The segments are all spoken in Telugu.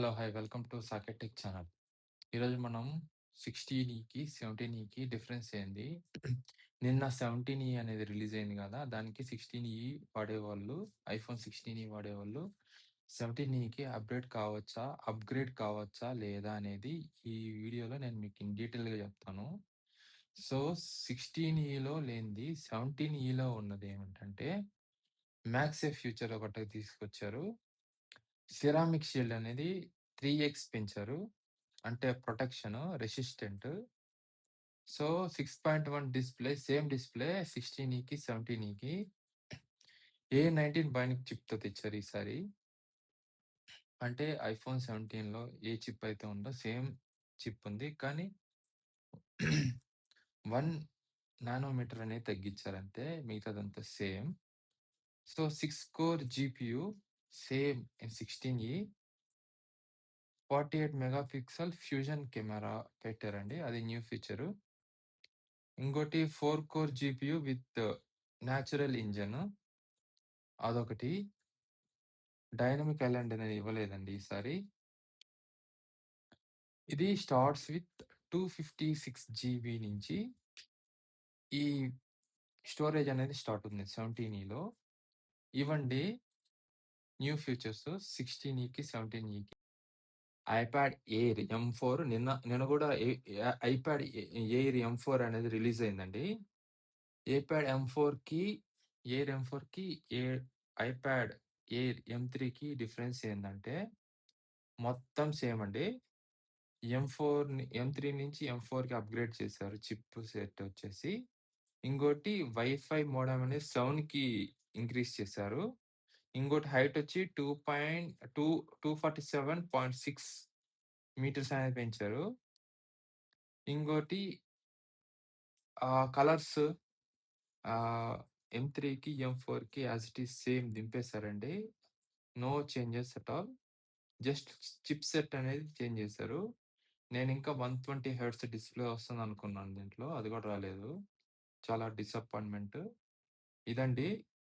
Hello! Hi! Welcome to Saket tech channel. ఈరోజు మనం 16కి, 17కి డిఫరెన్స్ ఏంది? నిన్న 17 అనేది రిలీజ్ అయింది గదా! దానికి 16 వాడేవాళ్ళు, ఐఫోన్ 16 వాడేవాళ్ళు 17కి అప్‌గ్రేడ్ కావచ్చా? లేదా? అనేది ఈ వీడియోలో నేను మీకు ఇన్ డీటెయిల్‌గా చెప్తాను. సో, 16లో లేనిది 17లో ఉన్నదేమిటంటే, మ్యాగ్సేఫ్ ఫీచర్ ఒకటి తీసుకొచ్చారు. సిరామిక్ షీల్డ్ అనేది 3x పెంచారు. అంటే protection, resistant. So, 6.1 display same display 16కి, 17కి A19 బైనిక్ చిప్‌తో తెచ్చారు ఈసారి. అంటే ఐఫోన్ 17లో ఏ చిప్ అయితే ఉందో సేమ్ చిప్ ఉంది. కానీ 1 నానోమీటర్ అనేది తగ్గించారంతే. మిగతాదంతా same. So, 6 core GPU same in 16ఈ 48 మెగా పిక్సెల్ ఫ్యూజన్ కెమెరా పెట్టారండి. అది న్యూ ఫీచరు. ఇంకోటి 4 core GPU with natural engine. అదొకటి. డైనమిక్ ఐలాండ్ అనేది ఇవ్వలేదండి ఈసారి. ఇది స్టార్ట్స్ విత్ 256 జీబీ నుంచి ఈ స్టోరేజ్ అనేది స్టార్ట్ ఉంది 17ఈలో. ఇవండి న్యూ ఫీచర్స్ 16ఈకి, 17ఈకి. ఐప్యాడ్ ఎయిర్ M4 నిన్న గూడా ఐప్యాడ్ ఎయిర్ M4 అనేది రిలీజ్ అయిందండి. ఐప్యాడ్ M4కి, ఎయిర్ M4కి, ఐప్యాడ్ ఎయిర్ M3కి డిఫరెన్స్ ఏందంటే, మొత్తం సేమ్ అండి. M3 నుంచి M4కి అప్‌గ్రేడ్ చేశారు చిప్ సెట్ వచ్చేసి. ఇంకోటి వైఫై మోడెమ్ అనేది 7కి ఇంక్రీజ్ చేశారు. ఇంకోటి హైట్ వచ్చి 247.6 మీటర్స్ అనేది పెంచారు. ఇంకోటి కలర్స్ M3కి, M4కి యాస్ ఇట్ ఈజ్ సేమ్ దింపేసారండి. No changes at all. Just chipset అనేది చేంజ్ చేశారు. నేనింకా 120 హెర్ట్జ్ డిస్‌ప్లే వస్తుందనుకున్నాను దీంట్లో. అది కూడా రాలేదు. చాలా డిసప్పాయింట్‌మెంట్. ఇదండి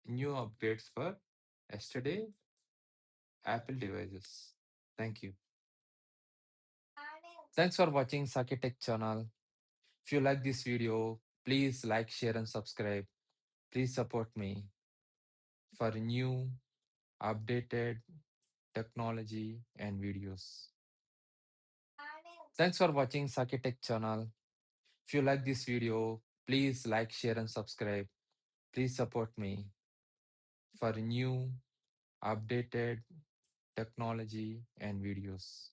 new updates for yesterday Apple devices. Thank you. Thanks for watching Saket tech channel. If you like this video, please like, share and subscribe. Please support me for new updated technology and videos. Thanks for watching Saket Tech channel. If you like this video, please like, share and subscribe. Please support me for new updated technology and videos.